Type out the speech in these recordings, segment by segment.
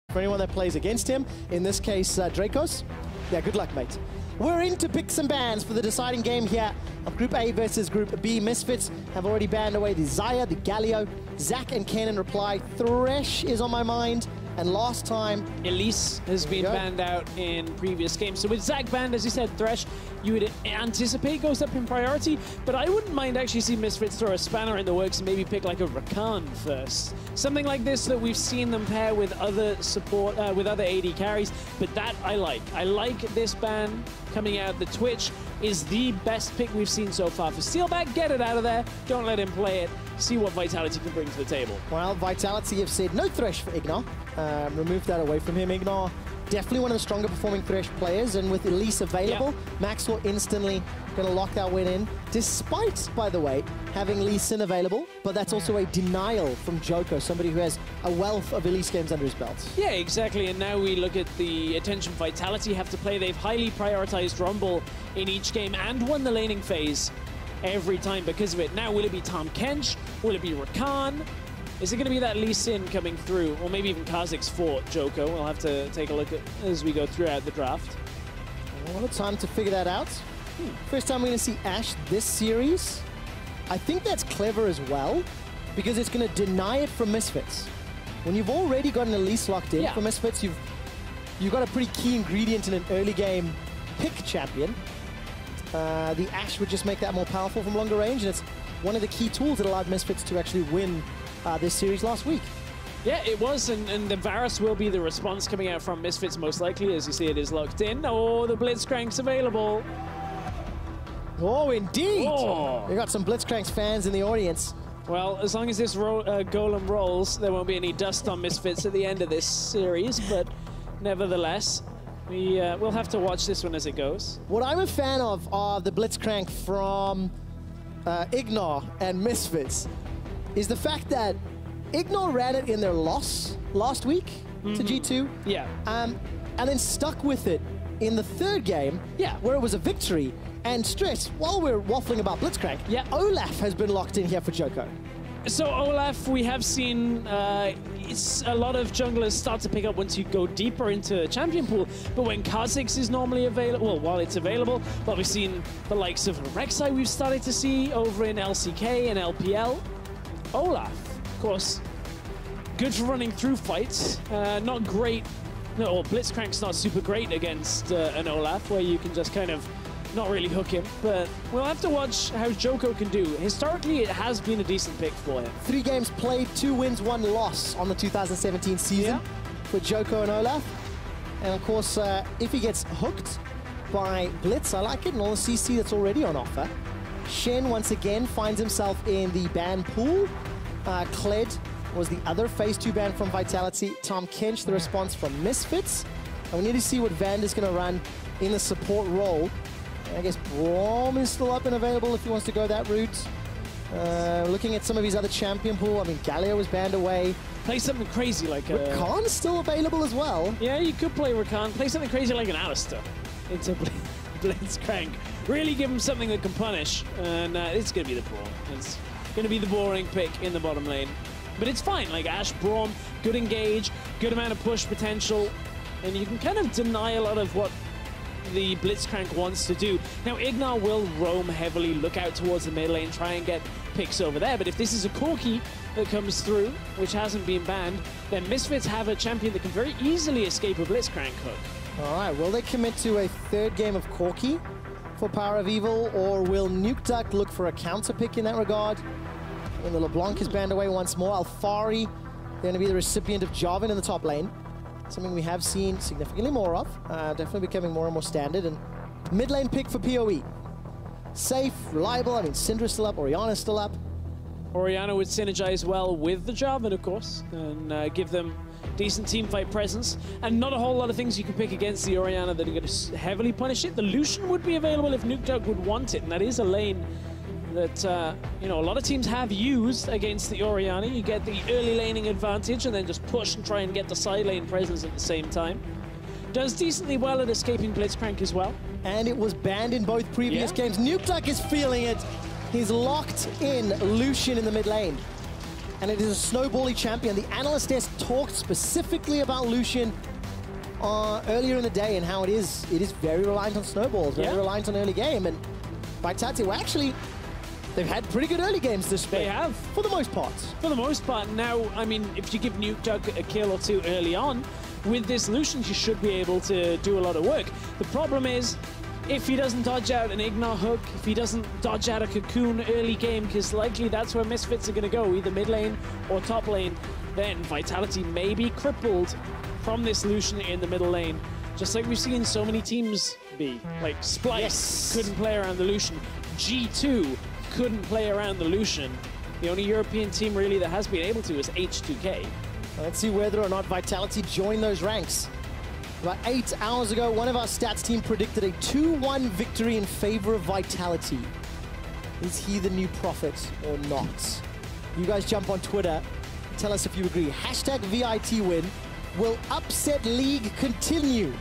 For anyone that plays against him, in this case, Dracos, yeah, good luck, mate. We're in to pick some bans for the deciding game here of Group A versus Group B. Misfits have already banned away the Xayah, the Galio. Zach and Ken in reply. Thresh is on my mind. And last time, Elise has been banned out in previous games. So with Zach banned, as you said, Thresh, you would anticipate goes up in priority, but I wouldn't mind actually seeing Misfits throw a spanner in the works and maybe pick like a Rakan first. Something like this that we've seen them pair with other support, with other AD carries, but that I like. I like this ban coming out. The Twitch is the best pick we've seen so far for Steelback. Get it out of there. Don't let him play it. See what Vitality can bring to the table. Well, Vitality have said no Thresh for Ignar. Remove that away from him. Ignar, definitely one of the stronger performing Thresh players, and with Elise available, Maxwell instantly going to lock that win in, despite, by the way, having Lee Sin available, but that's also a denial from Joko, somebody who has a wealth of Elise games under his belt. Yeah, exactly, and now we look at the attention Vitality have to play. They've highly prioritized Rumble in each game and won the laning phase every time because of it. Now, will it be Tahm Kench? Will it be Rakan? Is it going to be that Lee Sin coming through? Or maybe even Kha'Zix for Joko? We'll have to take a look at as we go throughout the draft. A lot of time to figure that out. First time we're going to see Ashe this series. I think that's clever as well, because it's going to deny it from Misfits. When you've already got an Elise locked in for Misfits, you've got a pretty key ingredient in an early game pick champion. The Ashe would just make that more powerful from longer range, and it's one of the key tools that allowed Misfits to actually win this series last week. Yeah, it was, and the Varus will be the response coming out from Misfits most likely. As you see, it is locked in. Oh, the Blitzcrank's available. Oh, indeed. Oh. We got some Blitzcranks fans in the audience. Well, as long as this golem rolls, there won't be any dust on Misfits at the end of this series, but nevertheless, we'll have to watch this one as it goes. What I'm a fan of are the Blitzcrank from Ignar and Misfits is the fact that Ignar ran it in their loss last week to G2. Yeah. And then stuck with it in the third game, where it was a victory. And Stress, while we're waffling about Blitzcrank, Olaf has been locked in here for Joko. So Olaf, we have seen it's a lot of junglers start to pick up once you go deeper into champion pool. But when Kha'Zix is normally available, well, while it's available, but we've seen the likes of Rek'Sai we've started to see over in LCK and LPL. Olaf, of course, good for running through fights. Not great, or Blitzcrank's not super great against an Olaf, where you can just kind of not really hook him, but we'll have to watch how Joko can do. Historically, it has been a decent pick for him. 3 games played, 2 wins, 1 loss on the 2017 season for Joko and Olaf. And of course, if he gets hooked by Blitz, I like it, and all the CC that's already on offer. Shen, once again, finds himself in the ban pool. Kled was the other Phase 2 ban from Vitality. Tahm Kench, the response from Misfits. And we need to see what Vand is going to run in the support role. I guess Braum is still up and available if he wants to go that route. Looking at some of his other champion pool, I mean, Galio was banned away. Play something crazy like Rakan's still available as well. Yeah, you could play Rakan. Play something crazy like an Alistar into Blitzcrank. Really give him something that can punish, and it's going to be the Braum. It's going to be the boring pick in the bottom lane. But it's fine, like Ashe, Braum, good engage, good amount of push potential, and you can kind of deny a lot of what the Blitzcrank wants to do. Now, Ignar will roam heavily, look out towards the mid lane, try and get picks over there, but if this is a Corki that comes through, which hasn't been banned, then Misfits have a champion that can very easily escape a Blitzcrank hook. All right, will they commit to a 3rd game of Corki for Power of Evil, or will NukeDuck look for a counter pick in that regard? And the LeBlanc is banned away once more. Alfari going to be the recipient of Jarvan in the top lane. Something we have seen significantly more of. Definitely becoming more and more standard. And mid lane pick for PoE. Safe, reliable. I mean, Syndra's still up, Orianna's still up. Orianna would synergize well with the Jarvan, of course, and give them decent teamfight presence. And not a whole lot of things you can pick against the Orianna that are going to heavily punish it. The Lucian would be available if NukeDuck would want it, and that is a lane that you know, a lot of teams have used against the Orianna. You get the early laning advantage and then just push and try and get the side lane presence at the same time. Does decently well at escaping Blitzcrank as well. And it was banned in both previous games. NukeDuck is feeling it. He's locked in Lucian in the mid lane. and it is a snowbally champion. The analyst desk talked specifically about Lucian earlier in the day and how it is very reliant on snowballs, very reliant on early game. And Vitality, well, actually, they've had pretty good early games this split. They have. For the most part. For the most part. Now, I mean, if you give NukeDuck a kill or two early on, with this Lucian, you should be able to do a lot of work. The problem is, if he doesn't dodge out an Ignite hook, if he doesn't dodge out a Cocoon early game, because likely that's where Misfits are going to go, either mid lane or top lane, then Vitality may be crippled from this Lucian in the middle lane. Just like we've seen so many teams be. Like Splice couldn't play around the Lucian. G2 couldn't play around the Lucian. The only European team really that has been able to is H2K. Let's see whether or not Vitality join those ranks. About 8 hours ago, one of our stats team predicted a 2-1 victory in favor of Vitality. Is he the new prophet or not? You guys jump on Twitter. Tell us if you agree. Hashtag VIT win. Will upset league continue?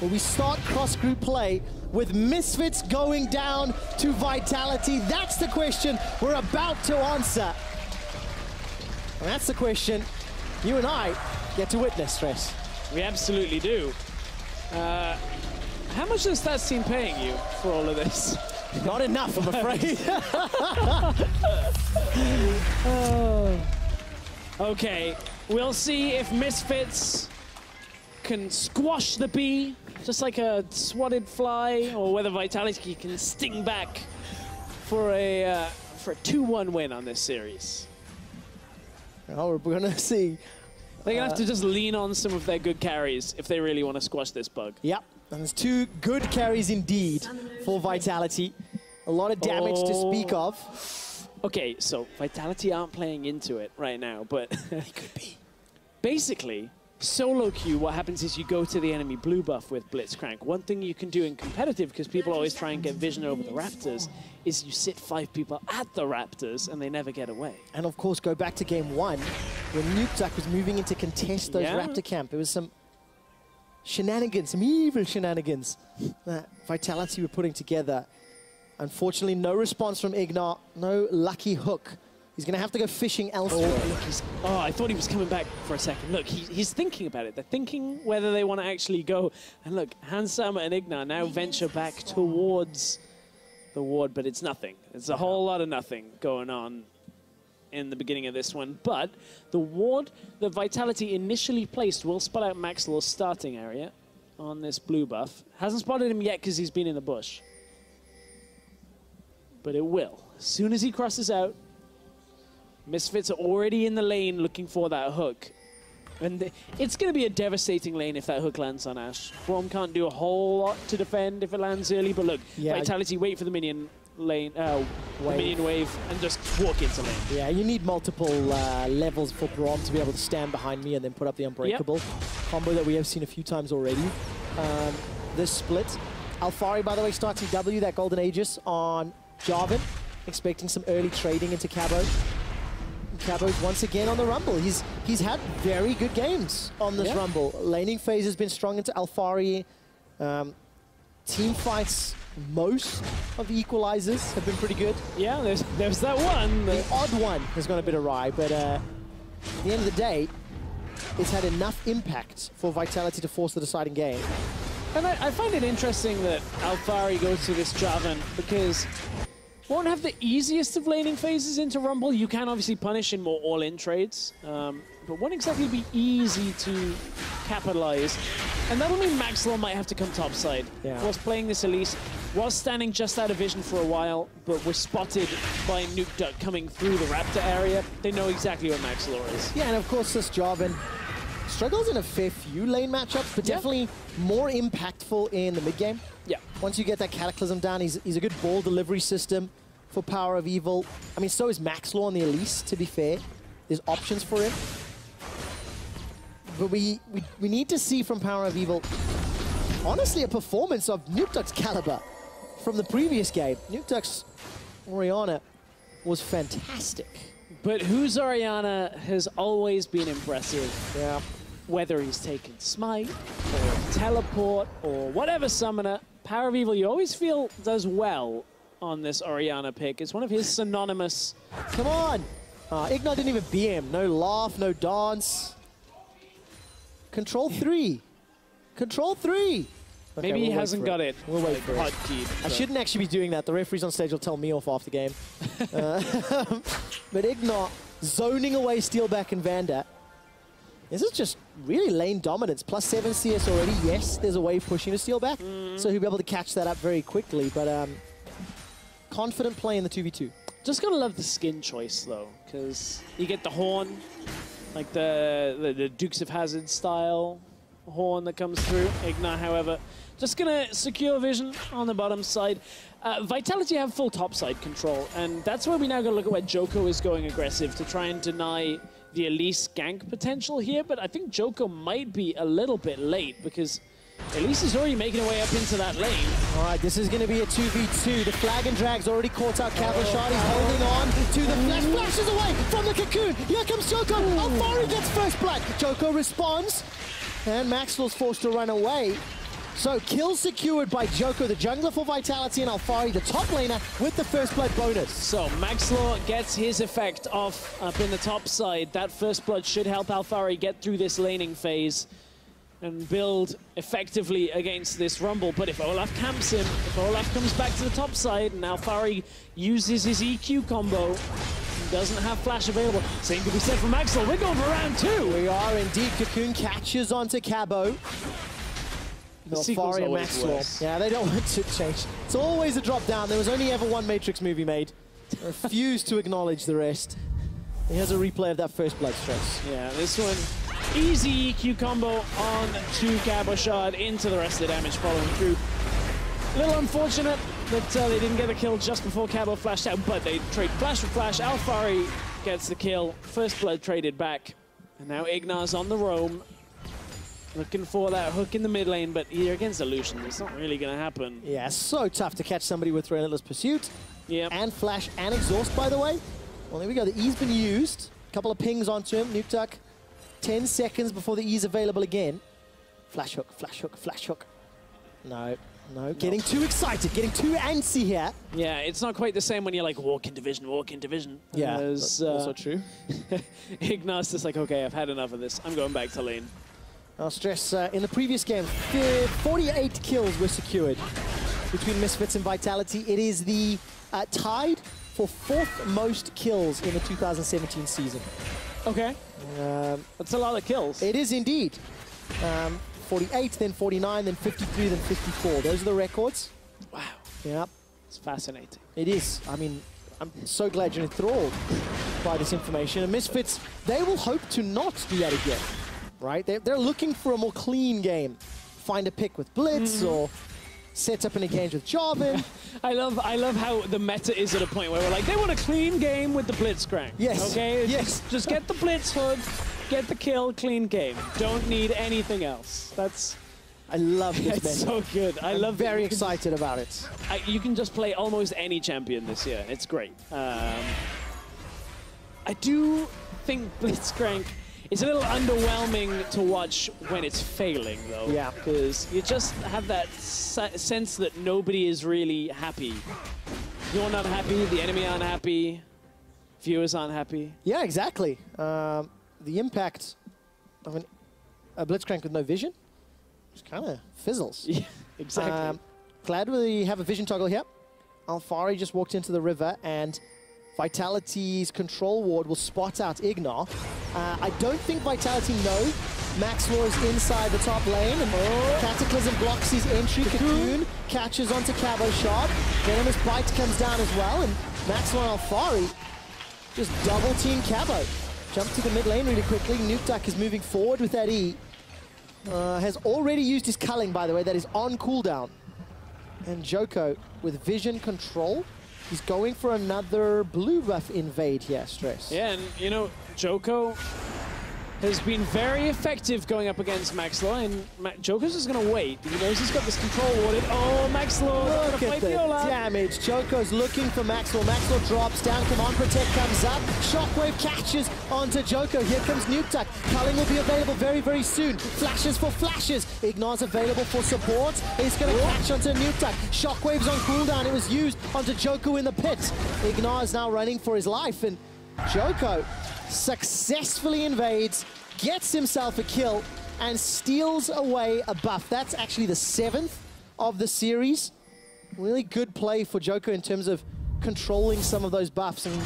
Will we start cross-group play with Misfits going down to Vitality? That's the question we're about to answer. And that's the question you and I get to witness, Stress. We absolutely do. How much is that team paying you for all of this? Not enough, I'm afraid. Okay, we'll see if Misfits can squash the bee, just like a swatted fly, or whether Vitality can sting back for a 2-1 win on this series. Well, we're going to see. They're going to have to just lean on some of their good carries if they really want to squash this bug. Yep, and there's 2 good carries indeed for Vitality. A lot of damage to speak of. Okay, so Vitality aren't playing into it right now, but They could be. Basically, solo queue, what happens is you go to the enemy blue buff with Blitzcrank. One thing you can do in competitive, because people always try and get vision over the Raptors, is you sit 5 people at the Raptors and they never get away. And of course, go back to game 1, when NukeDuck was moving in to contest those Raptor camp. It was some shenanigans, some evil shenanigans that Vitality were putting together. Unfortunately, no response from Ignat, no lucky hook. He's going to have to go fishing elsewhere. Oh, I thought he was coming back for a second. Look, he's thinking about it. They're thinking whether they want to actually go. And look, Hansama and Ignat now venture back towards the ward, but it's nothing. It's a whole lot of nothing going on in the beginning of this one. But the ward that Vitality initially placed will spot out Maxlaw's starting area on this blue buff. Hasn't spotted him yet because he's been in the bush. But it will. As soon as he crosses out, Misfits are already in the lane looking for that hook. And it's going to be a devastating lane if that hook lands on Ash. Braum can't do a whole lot to defend if it lands early, but look, Vitality wait for the minion lane, minion wave, and just walk into lane. Yeah, you need multiple levels for Braum to be able to stand behind me and then put up the Unbreakable combo that we have seen a few times already. This split. Alfari, by the way, starting W, that Golden Aegis on Jarvan, expecting some early trading into Cabo. Cabo's once again on the Rumble. He's had very good games on this Rumble. Laning phase has been strong into Alfari. Team fights, most of the equalizers have been pretty good. Yeah, there's that one. The odd one has gone a bit awry, but at the end of the day, it's had enough impact for Vitality to force the deciding game. And I find it interesting that Alfari goes to this Jarvan because won't have the easiest of laning phases into Rumble. You can obviously punish in more all-in trades, but won't exactly be easy to capitalize. And that'll mean Maxlaw might have to come topside. Yeah. Was playing this Elise, was standing just out of vision for a while, but was spotted by NukeDuck coming through the Raptor area. They know exactly what Maxlaw is. Yeah, and of course this Jarvan struggles in a fair few lane matchups, but definitely more impactful in the mid game. Yeah. Once you get that Cataclysm down, he's a good ball delivery system for Power of Evil. I mean, so is Maxlaw on the Elise, to be fair. There's options for him. But we need to see from Power of Evil, honestly, a performance of NukeDuck's caliber from the previous game. NukeDuck's Orianna was fantastic. But whose Orianna has always been impressive. Yeah. Whether he's taken Smite, or Teleport, or whatever summoner, Power of Evil you always feel does well on this Orianna pick. It's one of his synonymous... Come on! Ignite didn't even BM. No laugh, no dance. Control 3. Control 3. Okay, Maybe he hasn't got it. We'll wait for it. I shouldn't actually be doing that. The referees on stage will tell me off after the game. But Ignite zoning away Steelback and Vanda. This is just really lane dominance. Plus 7 CS already. Yes, there's a wave pushing to Steelback. So he'll be able to catch that up very quickly. But confident play in the 2v2. Just gotta love the skin choice though, because you get the horn, like the Dukes of Hazzard style horn that comes through. Ignite, however, just gonna secure vision on the bottom side. Vitality have full top side control, and that's where we now gotta look at where Joko is going aggressive to try and deny the Elise gank potential here. But I think Joko might be a little bit late because Elise is already making her way up into that lane. All right, this is going to be a 2v2. The flag and drag's already caught out Cavalshard. He's holding on to the flash. Flashes away from the cocoon. Here comes Joko. Alfari gets first blood. Joko responds, and Maxwell's forced to run away. So kill secured by Joko, the jungler for Vitality, and Alfari, the top laner, with the first blood bonus. So Maxlaw gets his effect off up in the top side. That first blood should help Alfari get through this laning phase and build effectively against this Rumble. But if Olaf camps him, if Olaf comes back to the top side, and Alfari uses his EQ combo, he doesn't have flash available. Same could be said for Maxwell. We're going for round 2. We are indeed. Cocoon catches onto Cabo. Alfari and Maxwell. Yeah, they don't want to change. It's always a drop down. There was only ever one Matrix movie made. I refuse to acknowledge the rest. Here's a replay of that first blood stress. Yeah, this one, easy EQ combo on to Cabochard into the rest of the damage following through. A little unfortunate that they didn't get the kill just before Cabo flashed out, but they trade flash for flash. Alfari gets the kill. First blood traded back. And now Ignar's on the roam. Looking for that hook in the mid lane, but here against Illusion, it's not really going to happen. Yeah, so tough to catch somebody with Relentless Pursuit. Yeah. And Flash and Exhaust, by the way. Well, there we go. The E's been used. A couple of pings onto him. Nuke Duck, 10 seconds before the E's available again. Flash hook, flash hook, flash hook. No, no. Getting too excited, getting too antsy here. Yeah, it's not quite the same when you're like, walk in division, walk in division. Yeah, that's also true. Ignar's just like, okay, I've had enough of this. I'm going back to lane. I'll stress, in the previous game, 48 kills were secured between Misfits and Vitality. It is the tied for 4th most kills in the 2017 season. Okay. That's a lot of kills. It is indeed. 48, then 49, then 53, then 54. Those are the records. Wow. Yeah. It's fascinating. It is. I mean, I'm so glad you're enthralled by this information. And Misfits, they will hope to not do that again. Right? They're looking for a more clean game. Find a pick with Blitz or set up an engage with Jarvan. I love how the meta is at a point where we're like, they want a clean game with the Blitzcrank. Yes. Okay? Yes. Just get the Blitz hook, get the kill, clean game. Don't need anything else. That's... I love this meta. It's so good. I'm very excited about it. You can just play almost any champion this year. It's great. I do think Blitzcrank is a little underwhelming to watch when it's failing, though. Yeah. Because you just have that sense that nobody is really happy. You're not happy, the enemy aren't happy, viewers aren't happy. Yeah, exactly. The impact of a Blitzcrank with no vision just kind of fizzles. Yeah, exactly. Glad we have a vision toggle here. Alfari just walked into the river, and Vitality's control ward will spot out Ignar. I don't think Vitality know Maxwell is inside the top lane, and Cataclysm blocks his entry. Cocoon catches onto Cabochard. Venomous Bite comes down as well, and Maxwell and Alfari just double team Cabo. Jump to the mid lane really quickly. Nuke Duck is moving forward with that E. Has already used his culling, by the way. That is on cooldown. And Joko with vision control. He's going for another blue buff invade here, Stress. Yeah, and you know, Joko has been very effective going up against Maxlaw, and Joko's just going to wait. He knows he's got this control warded. Oh, Maxlaw going to fight the Olaf. Damage. Joko's looking for Maxwell. Maxwell drops down. Command Protect comes up. Shockwave catches onto Joko. Here comes Nuke Duck. Culling will be available very, very soon. Flashes for flashes. Ignar's available for support. He's going to catch onto Nuke Duck. Shockwave's on cooldown. It was used onto Joko in the pit. Ignar is now running for his life, and Joko successfully invades, gets himself a kill, and steals away a buff. That's actually the 7th of the series. Really good play for Joko in terms of controlling some of those buffs and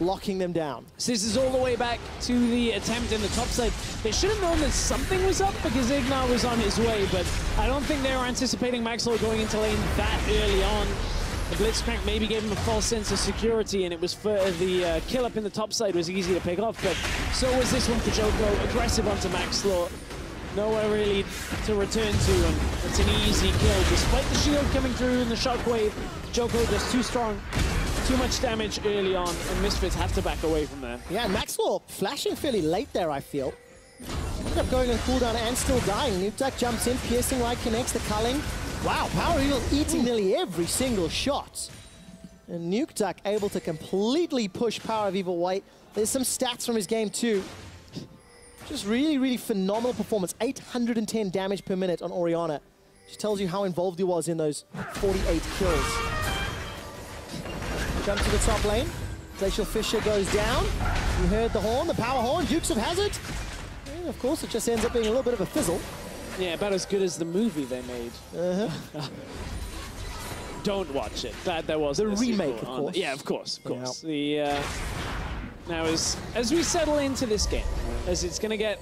locking them down. So this is all the way back to the attempt in the top side. They should have known that something was up because Ignar was on his way, but I don't think they were anticipating Maxwell going into lane that early on. The Blitzcrank maybe gave him a false sense of security, and it was for the kill up in the top side was easy to pick off, but so was this one for Joko. Aggressive onto Maxwell. Nowhere really to return to, and it's an easy kill. Despite the shield coming through and the shockwave, Joko just too strong. Too much damage early on, and Misfits have to back away from there. Yeah, and Maxwell flashing fairly late there, I feel. Ended up going on cooldown and still dying. Nukeduck jumps in, piercing light connects the culling. Wow, Power Eagle eating nearly every single shot. And Nukeduck able to completely push Power of Evil away. There's some stats from his game too. Just really, really phenomenal performance. 810 damage per minute on Orianna. Just tells you how involved he was in those 48 kills. Jump to the top lane. Glacial Fissure goes down. You heard the horn, the power horn, Dukes of Hazzard. And of course, it just ends up being a little bit of a fizzle. Yeah, about as good as the movie they made. Don't watch it. Glad there was the remake, of course. Yeah, of course, of course. Yeah. Now, as we settle into this game, as it's going to get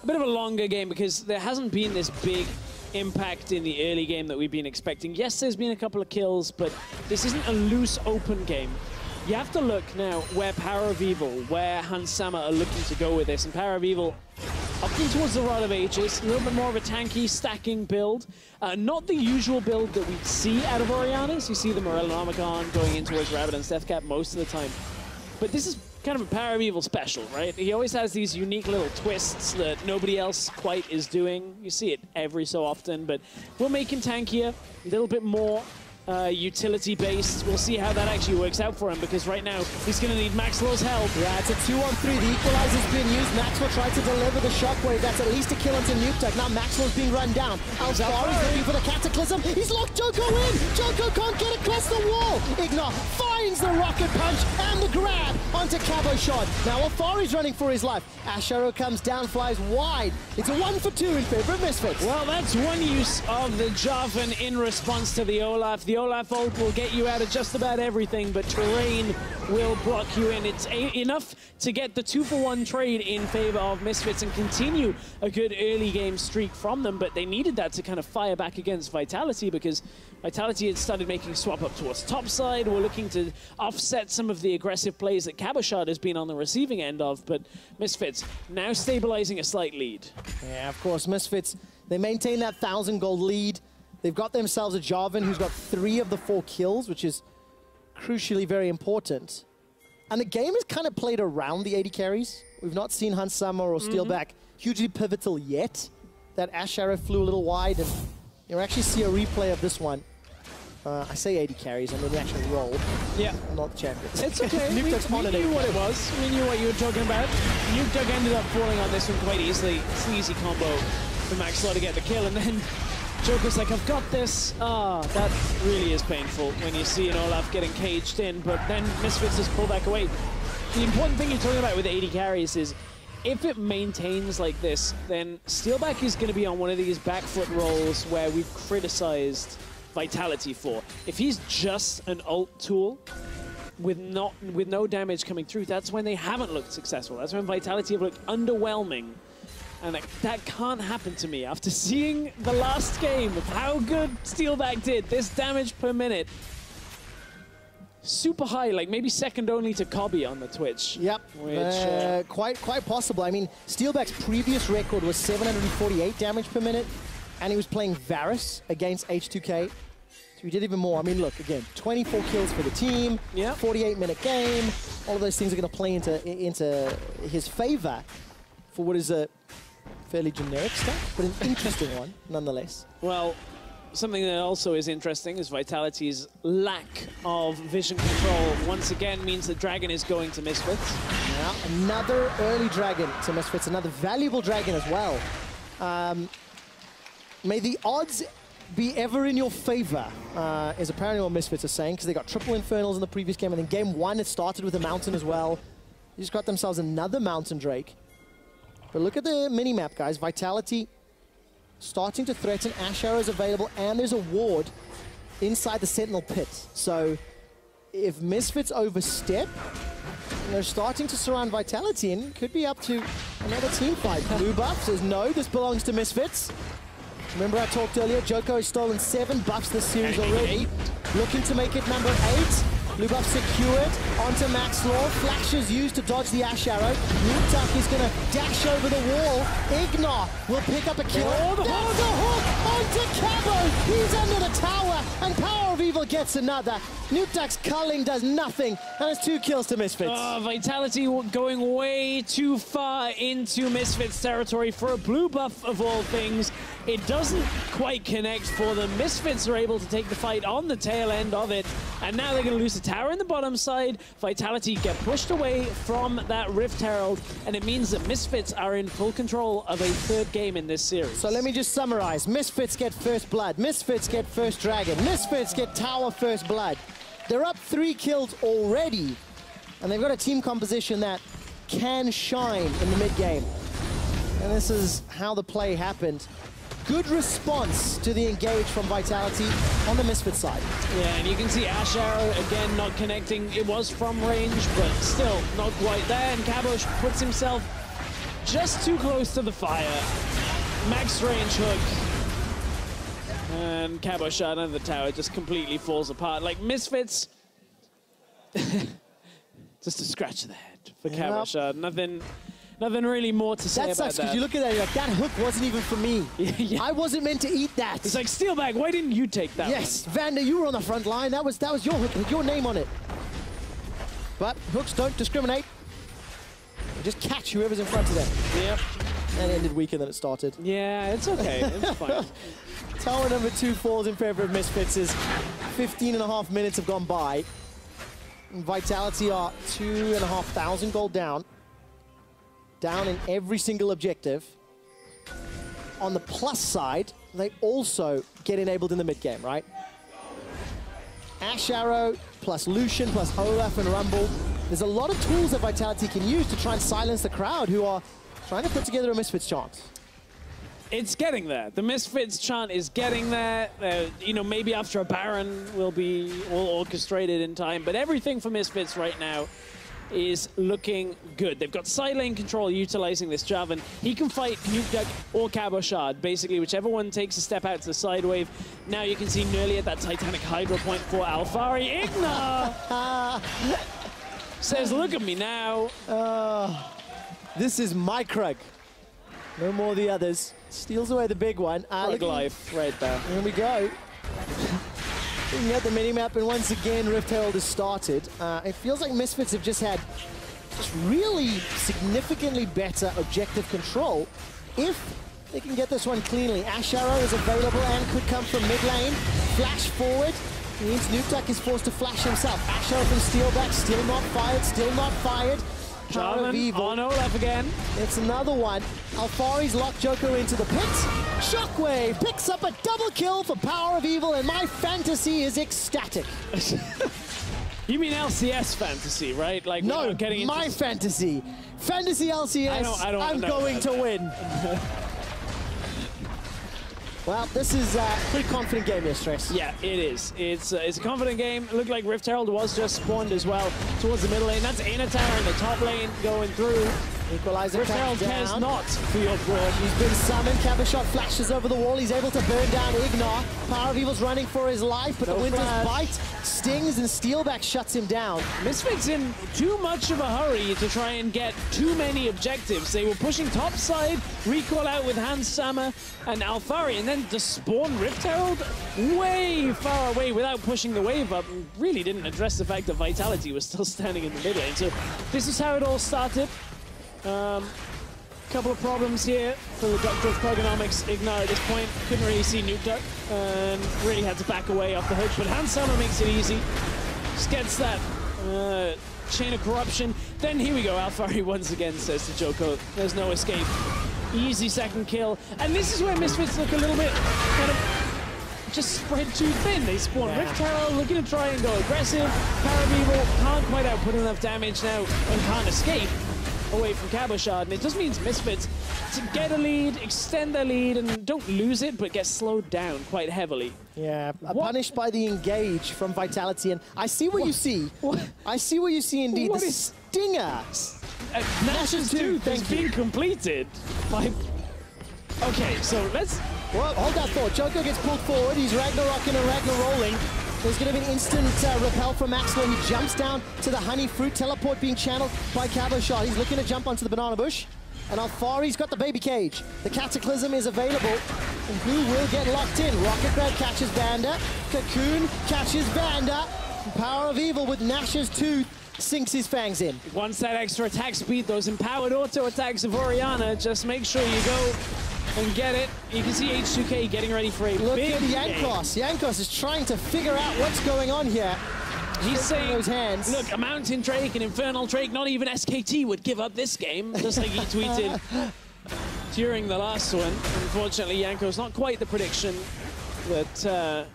a bit of a longer game because there hasn't been this big impact in the early game that we've been expecting. Yes, there's been a couple of kills, but this isn't a loose, open game. You have to look now where Power of Evil, where Hans Sama are looking to go with this. And Power of Evil opting towards the Rod of Ages, a little bit more of a tanky, stacking build. Not the usual build that we see out of Orianna's. You see the Morellonomicon going in towards Rabadon's Deathcap most of the time. But this is kind of a Power of Evil special, right? He always has these unique little twists that nobody else quite is doing. You see it every so often, but we'll make him tankier, a little bit more utility-based. We'll see how that actually works out for him, because right now he's going to need Maxwell's help. Yeah, it's a 2-on-3. The equalizer's being used. Maxwell tried to deliver the shockwave. That's at least a kill onto Nukeduck. Now Maxwell's being run down. Alfari's looking for the Cataclysm. He's locked Joko in. Joko can't get across the wall. Ignar finds the rocket punch and the grab onto Cabochon. Now Alfari's running for his life. Asharo comes down, flies wide. It's a 1-for-2 in favor of Misfits. Well, that's one use of the Jarvan in response to the Olaf. The Olaf ult will get you out of just about everything, but terrain will block you in. It's enough to get the 2-for-1 trade in favor of Misfits and continue a good early game streak from them, but they needed that to kind of fire back against Vitality, because Vitality had started making swap up towards topside. We're looking to offset some of the aggressive plays that Cabochon has been on the receiving end of, but Misfits now stabilizing a slight lead. Yeah, of course, Misfits, they maintain that 1,000 gold lead. They've got themselves a Jarvan who's got 3 of the 4 kills, which is crucially very important. And the game has kind of played around the AD carries. We've not seen Hans Sama or Steelback hugely pivotal yet. That Ash Arrow flew a little wide, and you'll actually see a replay of this one. I say 80 carries, I mean the actual roll. Yeah. Not the champions. It's okay. we knew what it was. We knew what you were talking about. Nukeduck ended up falling on this one quite easily. It's an easy combo for Maxwell to get the kill, and then Joker's like, I've got this. That really is painful when you see an Olaf getting caged in, but then Misfits just pull back away. The important thing you're talking about with 80 carries is if it maintains like this, then Steelback is going to be on one of these back foot rolls where we've criticized Vitality for. If he's just an ult tool with no damage coming through, that's when they haven't looked successful. That's when Vitality have looked underwhelming. And that can't happen to me after seeing the last game of how good Steelback did. This damage per minute, super high, like maybe second only to Cobby on the Twitch. Yep, which, quite possible. I mean, Steelback's previous record was 748 damage per minute, and he was playing Varus against H2K. So he did even more. I mean, look, again, 24 kills for the team, 48-minute game. All of those things are going to play into his favor for what is a fairly generic stat, but an interesting one, nonetheless. Well, something that also is interesting is Vitality's lack of vision control. Once again, means the Dragon is going to Misfits. Now, another early Dragon to Misfits, another valuable Dragon as well. May the odds be ever in your favor, is apparently what Misfits are saying, because they got triple Infernals in the previous game, and in game 1 it started with a Mountain as well. They just got themselves another Mountain Drake. But look at the mini-map, guys. Vitality starting to threaten. Ash Arrow is available, and there's a ward inside the Sentinel pit. So if Misfits overstep, they're starting to surround Vitality, and could be up to another team fight. Blue buff says, no, this belongs to Misfits. Remember I talked earlier, Joko has stolen 7 buffs this series already. Looking to make it number 8. Blue buff secured onto Max Law. Flash is used to dodge the Ash Arrow. Nuke is going to dash over the wall. Ignar will pick up a kill. Oh, There's a hook onto Cabo. He's under the tower, and Power of Evil gets another. Nuke culling does nothing, and it's 2 kills to Misfits. Oh, Vitality going way too far into Misfits territory for a blue buff of all things. It doesn't quite connect for them. Misfits are able to take the fight on the tail end of it, and now they're going to lose the tower in the bottom side. Vitality get pushed away from that Rift Herald, and it means that Misfits are in full control of a 3rd game in this series. So let me just summarize. Misfits get first blood. Misfits get first dragon. Misfits get tower first blood. They're up 3 kills already, and they've got a team composition that can shine in the mid-game. And this is how the play happened. Good response to the engage from Vitality on the Misfit side. Yeah, and you can see Ash Arrow, again, not connecting. It was from range, but still not quite there. And Kabosh puts himself just too close to the fire. Max range hook. And Kabosh under the tower just completely falls apart. Like, Misfits, just a scratch of the head for Kabosh. Nothing really more to say about that. That sucks, because you look at that, you're like, that hook wasn't even for me. Yeah. I wasn't meant to eat that. It's like, Steelback, why didn't you take that Yes, one? Vander, you were on the front line. That was your hook with your name on it. But hooks don't discriminate. They just catch whoever's in front of them. Yep. And it ended weaker than it started. Yeah, it's okay. It's fine. Tower number 2 falls in favor of Misfits as 15.5 minutes have gone by. And Vitality are 2,500 gold down. Down in every single objective. On the plus side, they also get enabled in the mid-game, right? Ash Arrow, plus Lucian, plus Olaf and Rumble. There's a lot of tools that Vitality can use to try and silence the crowd who are trying to put together a Misfits chant. It's getting there. The Misfits chant is getting there. You know, maybe after a Baron will be all orchestrated in time, but everything for Misfits right now is looking good. They've got side lane control utilizing this Javan. He can fight Nuke or Cabochard, basically, whichever one takes a step out to the side wave. Now you can see nearly at that Titanic Hydro point for Alphari. Ignar says, look at me now. This is my Krug. No more the others. Steals away the big one. Krug life right there. Here we go. Looking at the minimap, and once again, Rift Herald has started. It feels like Misfits have just had really significantly better objective control if they can get this one cleanly. Ash Arrow is available and could come from mid lane. Flash forward. Means Nuke is forced to flash himself. Ash Arrow from Steelback, still not fired, still not fired. Power of Evil. On Olaf again. It's another one. Alphari's locked Joko into the pit. Shockwave picks up a double kill for Power of Evil, and my fantasy is ecstatic. You mean LCS fantasy, right? Like, no, getting into my fantasy. Fantasy LCS, I'm going to win. Well, this is a pretty confident game here, Stress. Yeah, it is. It's a confident game. It looked like Rift Herald was just spawned as well towards the middle lane. That's Inataur in the top lane going through. Equalizer Rift Herald cares not for your broad. He's been summoned. Cabochard flashes over the wall. He's able to burn down Ignar. Power of Evil's running for his life, but the Winter's Bite stings and Steelback shuts him down. Misfits in too much of a hurry to try and get too many objectives. They were pushing top side, recoil out with Hans Sammer and Alphari, and then to spawn Rift Herald way far away without pushing the wave up. And really didn't address the fact that Vitality was still standing in the mid lane. So this is how it all started. Couple of problems here for the Doctor of Progonomics. Ignar at this point couldn't really see Nuke and really had to back away off the hook, but Hans Sammer makes it easy. Just gets that chain of corruption. Then here we go, Alphari once again says to Joko, there's no escape. Easy second kill. And this is where Misfits look a little bit kind of just spread too thin. They spawn Rift Herald, looking to try and go aggressive. Power of Evil can't quite output enough damage now and can't escape away from Cabochard. And it just means Misfits to get a lead, extend their lead, and don't lose it, but get slowed down quite heavily. Yeah, punished by the engage from Vitality. And I see what you see. I see what you see indeed. The stinger. Nash's tooth has been completed by... Okay, so let's... Well, hold that thought. Joko gets pulled forward. He's Ragnarocking and Ragnar-rolling. There's going to be an instant repel from Maxwell. He jumps down to the honey fruit. Teleport being channeled by Cabochard. He's looking to jump onto the banana bush. And Alfari's got the baby cage. The Cataclysm is available. And who will get locked in? Rocket Grab catches Vanda. Cocoon catches Vanda. Power of Evil with Nash's tooth sinks his fangs in. Once that extra attack speed, those empowered auto attacks of Orianna, just make sure you go and get it. You can see H2K getting ready for a Look big at Jankos. Jankos is trying to figure out what's going on here. He's saying, those hands. Look, a Mountain Drake, an Infernal Drake, not even SKT would give up this game, just like he tweeted during the last one. Unfortunately, Jankos not quite the prediction that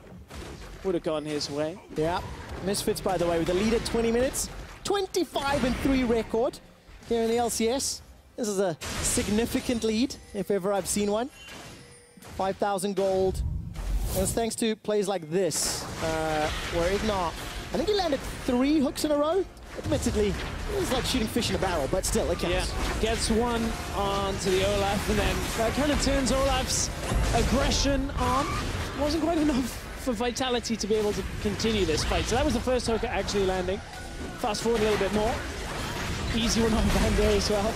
would have gone his way. Yeah, Misfits, by the way, with the lead at 20 minutes. 25-3 record here in the LCS. This is a significant lead, if ever I've seen one. 5,000 gold. And it's thanks to plays like this, where Ignar, I think he landed 3 hooks in a row. Admittedly, it's like shooting fish in a barrel, but still, it counts. Yeah, gets one onto the Olaf, and then that kind of turns Olaf's aggression on. Wasn't quite enough for Vitality to be able to continue this fight. So that was the first hook actually landing. Fast forward a little bit more. Easy one on Vander as well.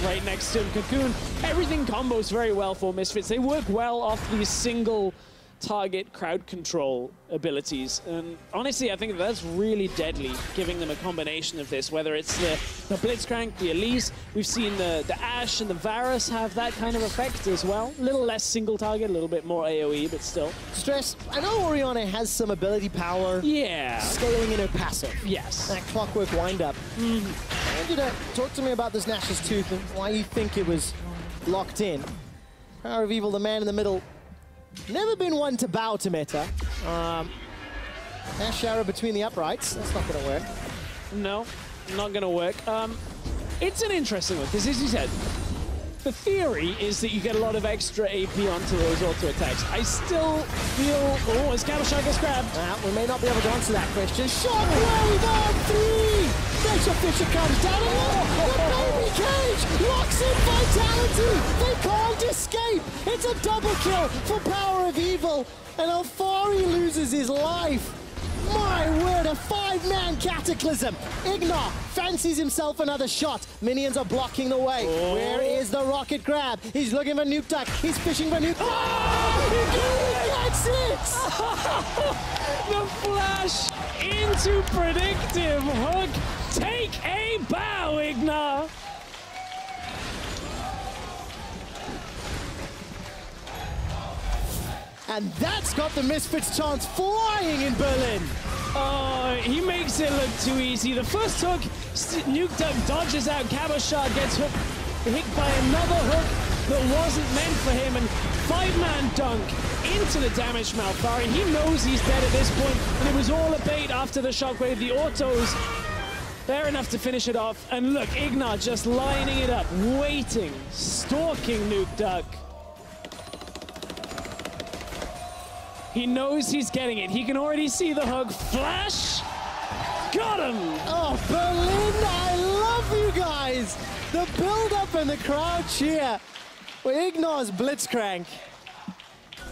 Right next to him, Cocoon. Everything combos very well for Misfits. They work well off these single target crowd control abilities. And honestly, I think that's really deadly, giving them a combination of this, whether it's the Blitzcrank, the Elise. We've seen the Ashe and the Varus have that kind of effect as well. A little less single target, a little bit more AoE, but still. Stress, I know Orianna has some ability power. Yeah. Scaling in her passive. Yes. That clockwork wind-up. I want you to talk to me about this Nash's Tooth and why you think it was locked in. Power of Evil, the man in the middle. Never been one to bow to meta. Ash Shara between the uprights. That's not going to work. No, not going to work. It's an interesting one, because as you said, the theory is that you get a lot of extra AP onto those auto attacks. I still feel... Oh, as Cabochard gets grabbed. We may not be able to answer that question. Shockwave on 3! Fisher Fisher comes down and the baby cage locks in Vitality! They can't escape! It's a double kill for Power of Evil, and Alfari loses his life. My word, a 5-man Cataclysm. Ignar fancies himself another shot. Minions are blocking the way. Where is the rocket grab? He's looking for Nuke Duck. He's fishing for Nuke. He gets it! The flash into predictive hook. Take a bow, Ignar. And that's got the Misfits chance flying in Berlin. Oh, he makes it look too easy. The first hook, Nuke Duck dodges out. Cabochard gets hit by another hook that wasn't meant for him. And 5-man dunk into the damage Malfari. He knows he's dead at this point, and it was all a bait after the shockwave. The autos, fair enough to finish it off. And look, Ignar just lining it up, waiting, stalking Nuke Duck. He knows he's getting it. He can already see the hook. Flash! Got him! Oh, Berlin, I love you guys! The build-up and the crowd cheer. Well, Ignar's Blitzcrank.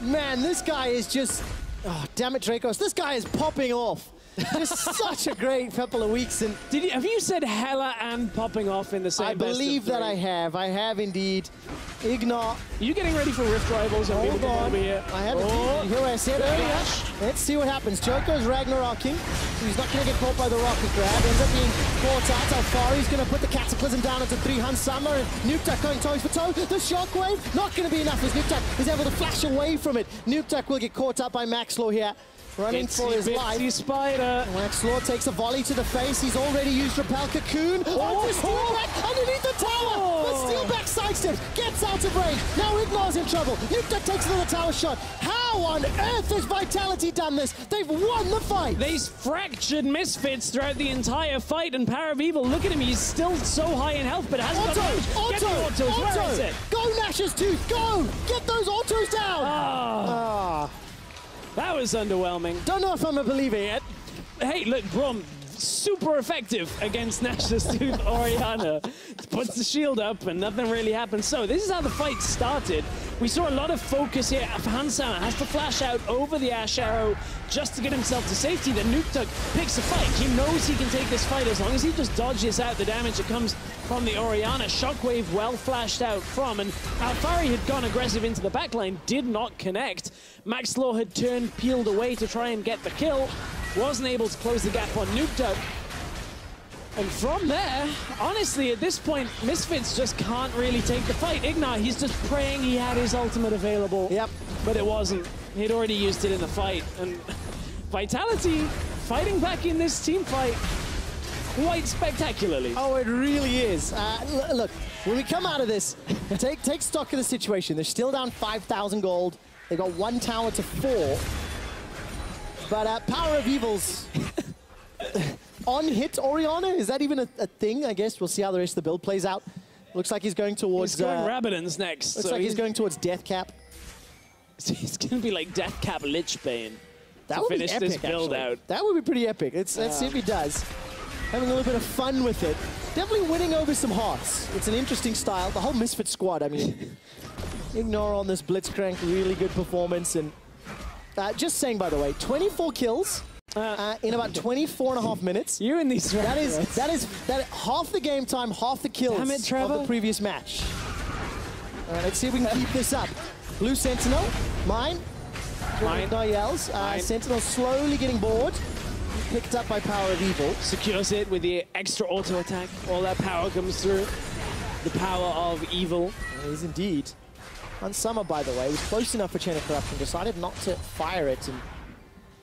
Man, this guy is just... Oh, damn it, Dracos. This guy is popping off. Just such a great couple of weeks. And have you said hella and popping off in the same I believe that I have. I have indeed. Ignar. Are you getting ready for Rift Rivals? Hold on. Here? I have it. Here I said earlier. Let's see what happens. Joko's Ragnarocking. He's not going to get caught by the rocket grab. Ends up being caught out. Alfari's going to put the Cataclysm down into 3 Hun Summer. And Nuke Duck going toe for toe. The shockwave not going to be enough as Nuke Duck is able to flash away from it. Nuke Duck will get caught up by Maxlow here. Running for his life. Spider. Maxlow takes a volley to the face. He's already used Repel Cocoon. Steelback underneath the tower. But Steelback sidesteps, gets out of range. Now Ignar's in trouble. Nuke Duck takes another tower shot. How How on earth has Vitality done this? They've won the fight! They fractured Misfits throughout the entire fight, and Power of Evil, look at him, he's still so high in health, but hasn't got damage. Get the autos, where is it? Go Nash's Tooth, go! Get those autos down! That was underwhelming. Don't know if I'm a believer yet. Hey, look, Brom, super effective against Nash's Tooth Orianna. Puts the shield up and nothing really happens. So this is how the fight started. We saw a lot of focus here. Hansama has to flash out over the Ash Arrow just to get himself to safety. Then Nuktuk picks a fight. He knows he can take this fight as long as he just dodges out the damage that comes from the Orianna. Shockwave well flashed out from, and Alfari had gone aggressive into the backline, did not connect. Max Law had turned, peeled away to try and get the kill. Wasn't able to close the gap on Nuktuk. And from there, honestly, at this point, Misfits just can't really take the fight. Ignar, he's just praying he had his ultimate available. Yep. But it wasn't. He'd already used it in the fight. And Vitality fighting back in this team fight quite spectacularly. Oh, it really is. Look, when we come out of this, take stock of the situation. They're still down 5,000 gold. They got 1 tower to 4. But Power of Evil's on-hit Orianna, is that even a thing? I guess we'll see how the rest of the build plays out. Looks like he's going towards... He's going Rabadon's next. Looks like he's going towards Death Cap. He's going to be like Death Cap Lichbane to finish this build out. That would be pretty epic. Let's see if he does. Having a little bit of fun with it. Definitely winning over some hearts. It's an interesting style. The whole Misfit squad, I mean, Ignore on this Blitzcrank, really good performance. And just saying, by the way, 24 kills in about 24.5 minutes. You and these that is half the game time, half the kills Damn it, Trevor. of the previous match. All right, let's see if we can keep this up. Blue Sentinel, mine. Yells. Sentinel slowly getting bored. Picked up by Power of Evil. Secures it with the extra auto attack. All that power comes through. The power of evil. It is indeed. Unsummer, by the way, was close enough for Chain of Corruption, decided not to fire it, and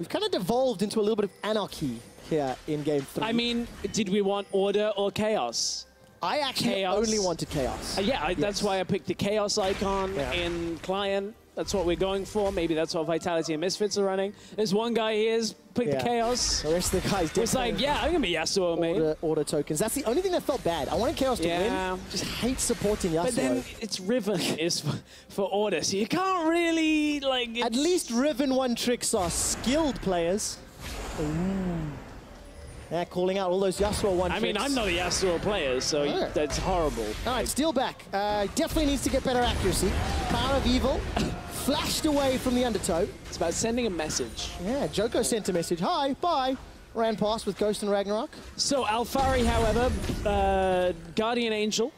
we've kind of devolved into a little bit of anarchy here in Game 3. I mean, did we want order or chaos? I actually only wanted chaos. Yeah, that's why I picked the chaos icon in client. That's what we're going for. Maybe that's what Vitality and Misfits are running. There's one guy here's picked the chaos. The rest of the guys was like, yeah, I'm going to be Yasuo, mate. Order tokens. That's the only thing that felt bad. I wanted chaos to win. Just hate supporting Yasuo. But then it's Riven is for order, so you can't really, like... At least Riven 1 tricks are skilled players. Ooh. Yeah, calling out all those Yasuo 1 tricks. I mean, I'm not a Yasuo player, so that's horrible. All right, steal back. Definitely needs to get better accuracy. Power of Evil flashed away from the undertow. It's about sending a message. Yeah, Joko sent a message. Hi, bye. Ran past with Ghost and Ragnarok. So Alfari, however, Guardian Angel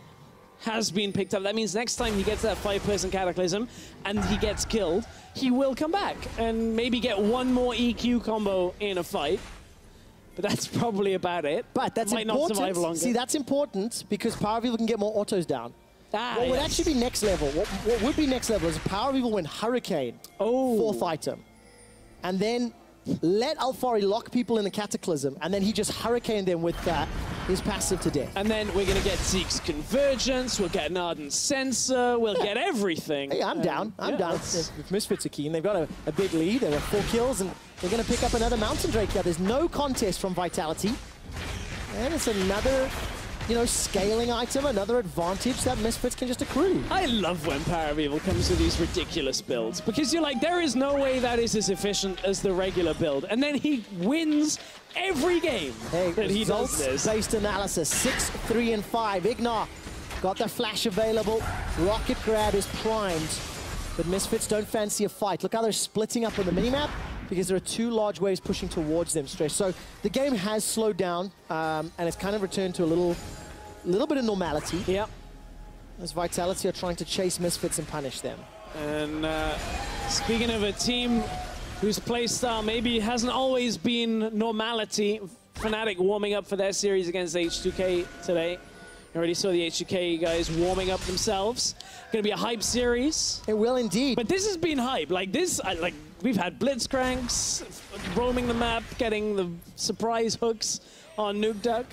has been picked up. That means next time he gets that 5-person Cataclysm and he gets killed, he will come back and maybe get one more EQ combo in a fight. But that's probably about it. But that's Might important. Not survive longer. See, that's important because Power of Evil can get more autos down. What would actually be next level? What would be next level is Power of Evil win Hurricane, 4th item, and then let Alfari lock people in the Cataclysm, and then he just Hurricane them with his passive to death. And then we're going to get Zeke's Convergence, we'll get an Ardent Sensor, we'll get everything. Hey, I'm down. I'm down. If Misfits are keen, they've got a big lead. There are 4 kills, and they're going to pick up another Mountain Drake here. There's no contest from Vitality. And it's another... scaling item, another advantage that Misfits can just accrue. I love when Power of Evil comes with these ridiculous builds, because you're like, there is no way that is as efficient as the regular build. And then he wins every game that he does this. Based analysis, 6, 3, and 5. Ignar got the flash available. Rocket Grab is primed, but Misfits don't fancy a fight. Look how they're splitting up on the minimap, because there are 2 large waves pushing towards them, Stress. So the game has slowed down, and it's kind of returned to a little bit of normality. Yeah. As Vitality are trying to chase Misfits and punish them. And speaking of a team whose playstyle maybe hasn't always been normality, Fnatic warming up for their series against H2K today. You already saw the H2K guys warming up themselves. Going to be a hype series. It will indeed. But this has been hype. Like this, we've had Blitzcranks roaming the map, getting the surprise hooks on Nuktuk.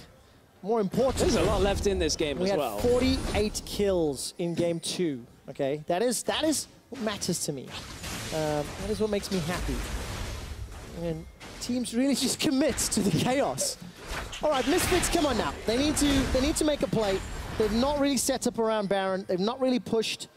More important, there's a lot left in this game as well. We had 48 kills in Game 2. Okay, that is what matters to me. That is what makes me happy. And teams really just commit to the chaos. All right, Misfits, come on now. They need to make a play. They've not really set up around Baron. They've not really pushed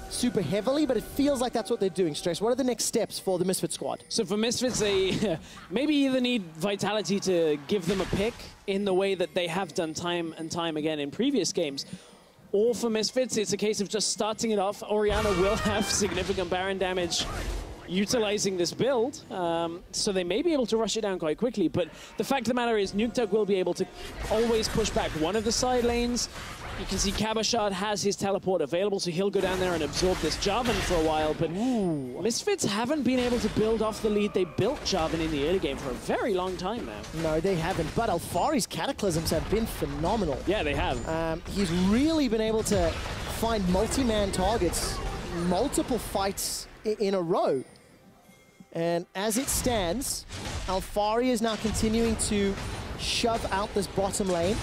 super heavily, but it feels like that's what they're doing. Stress, what are the next steps for the Misfits squad? So for Misfits, they maybe either need Vitality to give them a pick in the way that they have done time and time again in previous games, or for Misfits, it's a case of just starting it off. Orianna will have significant Baron damage utilizing this build, so they may be able to rush it down quite quickly, but the fact of the matter is Nuketug will be able to always push back one of the side lanes. You can see Kabashad has his teleport available, so he'll go down there and absorb this Jarvan for a while, but Misfits haven't been able to build off the lead they built Jarvan in the early game for a very long time now. No, they haven't, but Alfari's Cataclysms have been phenomenal. Yeah, they have. He's really been able to find multi-man targets, multiple fights in a row. And as it stands, Alfari is now continuing to shove out this bottom lane.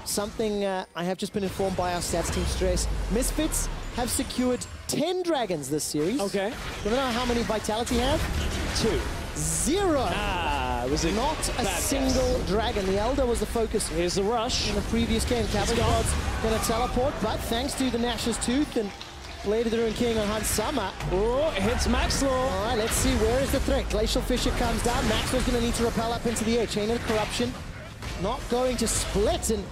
Something I have just been informed by our stats team, Stress. Misfits have secured 10 dragons this series. Okay. Do you know how many Vitality have? 2. 0. Was it not a single dragon. The Elder was the focus. Here's the rush. In the previous game, Cabashad's going to teleport, but thanks to the Nash's Tooth and Blade of the Ruined King on Hansama. Oh, it hits Maxlaw. All right, let's see, where is the threat? Glacial Fissure comes down. Maxwell's going to need to rappel up into the air. Chain of Corruption not going to split, and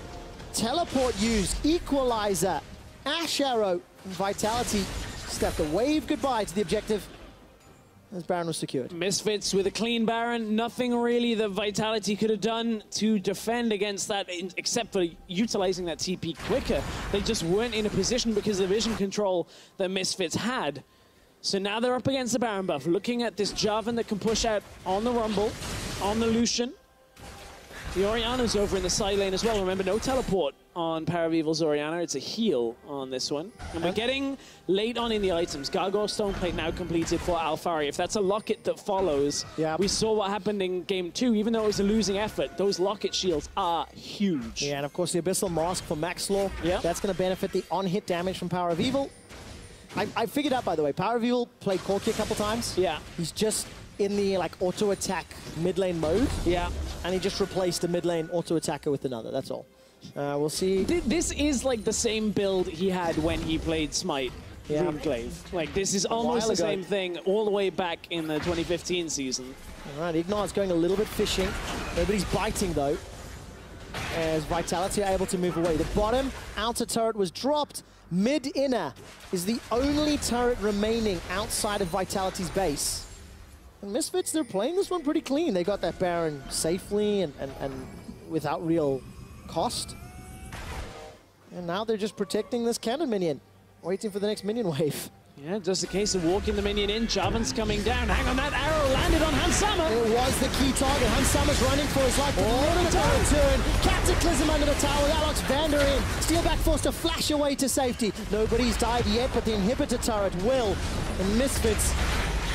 teleport used. Equalizer, Ash Arrow, and Vitality just have to wave goodbye to the objective as Baron was secured. Misfits with a clean Baron. Nothing really that Vitality could have done to defend against that, except for utilizing that TP quicker. They just weren't in a position because of the vision control that Misfits had. So now they're up against the Baron buff, looking at this Jarvan that can push out on the Rumble, on the Lucian. The Orianna's over in the side lane as well. Remember, no teleport on Power of Evil's Orianna. It's a heal on this one. And we're getting late on in the items. Gargoyle Stoneplate now completed for Alfari. If that's a locket that follows, we saw what happened in Game 2. Even though it was a losing effort, those locket shields are huge. Yeah, and of course the Abyssal Mask for Maxlaw. That's going to benefit the on-hit damage from Power of Evil. I figured out, by the way, Power of Evil played Corki a couple times. Yeah. He's just in the auto attack mid lane mode. Yeah. And he just replaced the mid lane auto attacker with another. That's all. We'll see. This is like the same build he had when he played Smite. Runeglaive. Like, this is almost the same thing all the way back in the 2015 season. All right, Ignar's going a little bit fishing. Nobody's biting though, as Vitality are able to move away. The bottom outer turret was dropped. Mid-inner is the only turret remaining outside of Vitality's base. And Misfits, they're playing this one pretty clean. They got that Baron safely and without real cost. And now they're just protecting this cannon minion, waiting for the next minion wave. Yeah, just a case of walking the minion in. Jarvan's coming down. Hang on, that arrow landed on Hansama. It was the key target. Hansama's running for his life. Turn. Cataclysm under the tower. That locks Vander in. Steelback forced to flash away to safety. Nobody's died yet, but the inhibitor turret will. And Misfits,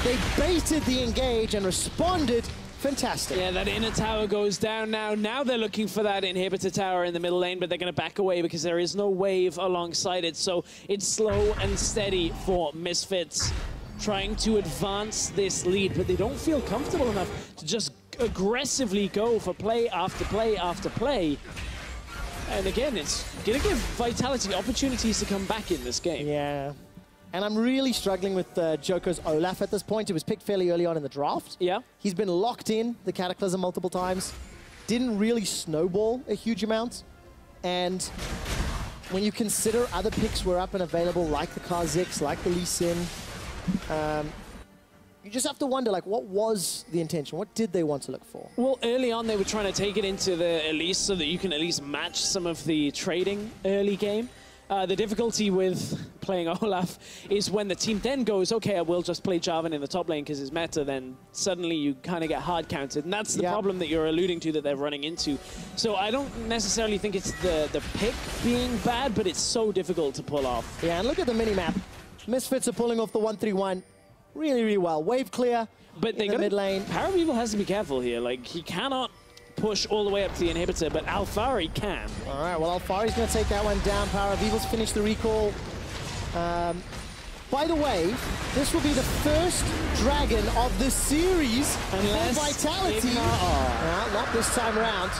they baited the engage and responded. Fantastic. Yeah, that inner tower goes down now. Now they're looking for that inhibitor tower in the middle lane, but they're going to back away because there is no wave alongside it. So it's slow and steady for Misfits, trying to advance this lead, but they don't feel comfortable enough to just aggressively go for play after play after play. And again, it's going to give Vitality opportunities to come back in this game. Yeah. And I'm really struggling with Joker's Olaf at this point. It was picked fairly early on in the draft. Yeah. He's been locked in the Cataclysm multiple times. Didn't really snowball a huge amount. And when you consider other picks were up and available, like the Kha'Zix, like the Lee Sin, you just have to wonder, what was the intention? What did they want to look for? Well, early on, they were trying to take it into the Elise so that you can at least match some of the trading early game. The difficulty with playing Olaf is when the team then goes, okay, I will just play Jarvan in the top lane because it's meta, then suddenly you kind of get hard counted. And that's the problem that you're alluding to that they're running into. So I don't necessarily think it's the pick being bad, but it's so difficult to pull off. Yeah, and look at the mini-map. Misfits are pulling off the 1-3-1 really, really well. Wave clear, but in the mid lane. Power of Evil has to be careful here. Like, he cannot push all the way up to the inhibitor, but Alfari can. All right, well, Alfari's going to take that one down. Power of Evil's finished the recall. By the way, this will be the first dragon of the series Unless for Vitality. No, not this time around.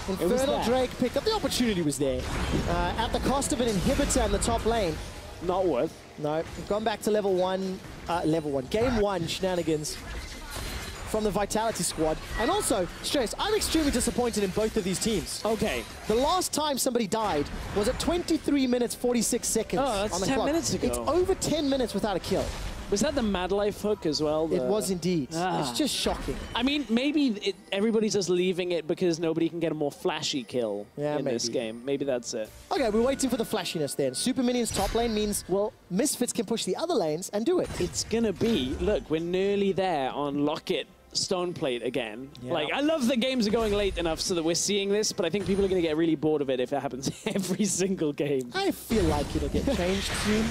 Infernal Drake picked up. The opportunity was there. At the cost of an inhibitor in the top lane. Not worth. No, we've gone back to level one, game one shenanigans from the Vitality squad. And also, Stress, I'm extremely disappointed in both of these teams. Okay. The last time somebody died was at 23 minutes, 46 seconds. Oh, that's on the 10 clock. minutes ago. It's over 10 minutes without a kill. Was that the Mad Life hook as well? It was indeed. It's just shocking. I mean, maybe everybody's just leaving it because nobody can get a more flashy kill in this game. Maybe that's it. Okay, we're waiting for the flashiness then. Super Minions top lane means, well, Misfits can push the other lanes and do it. It's going to be, look, we're nearly there on Locket Stoneplate again. Yeah. Like, I love the games are going late enough so that we're seeing this, but I think people are going to get really bored of it if it happens every single game. I feel like it'll get changed soon.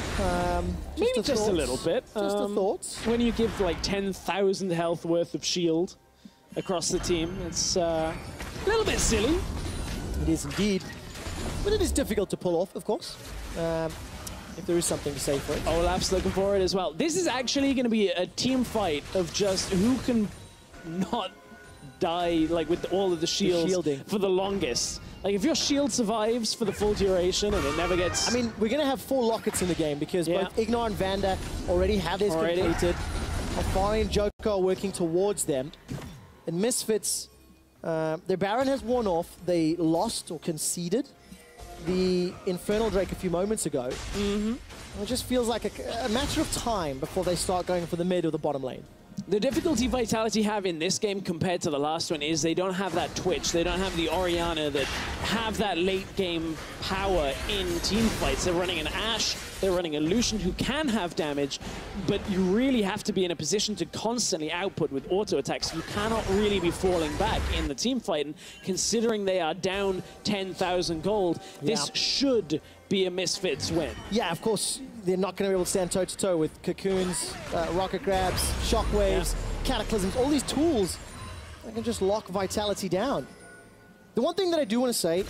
Maybe just a little bit. Just a thought. When you give like 10,000 health worth of shield across the team, it's a little bit silly. It is indeed. But it is difficult to pull off, of course. If there is something to say for it. Olaf's looking for it as well. This is actually going to be a team fight of just who can not die like with all of the shielding for the longest. Like if your shield survives for the full duration and it never gets... I mean, we're going to have 4 Lockets in the game because both Ignore and Vanda already have theirs completed. Alfari and Joker are working towards them. And Misfits, their Baron has worn off. They lost or conceded the Infernal Drake a few moments ago. It just feels like a matter of time before they start going for the mid or the bottom lane. The difficulty Vitality have in this game compared to the last one is they don't have that Twitch, they don't have the Orianna that have that late game power in team fights. They're running an Ashe, they're running a Lucian who can have damage, but you really have to be in a position to constantly output with auto attacks. You cannot really be falling back in the team fight, and considering they are down 10,000 gold, this should be a Misfits win. Yeah, of course, they're not going to be able to stand toe-to-toe with Cocoons, Rocket Grabs, Shockwaves, Cataclysms, all these tools that can just lock Vitality down. The one thing that I do want to say,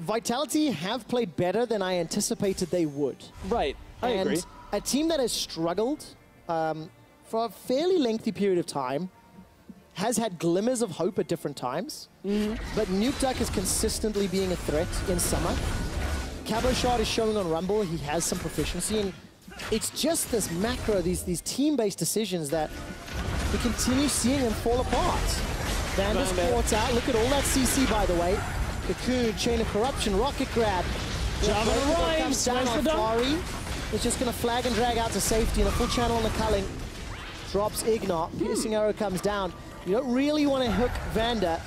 Vitality have played better than I anticipated they would. Right, I agree. A team that has struggled for a fairly lengthy period of time has had glimmers of hope at different times, but Nuke Duck is consistently being a threat in summer. Cabo Shot is showing on Rumble he has some proficiency, and it's just this macro, these team-based decisions that we continue seeing them fall apart. Vanda's caught out. Look at all that CC, by the way. Cocoon, Chain of Corruption, Rocket Grab. Java arrives. Down on Fari. It's just going to flag and drag out to safety, and a full channel on the culling. Drops Ignore. Piercing Arrow comes down. You don't really want to hook Vanda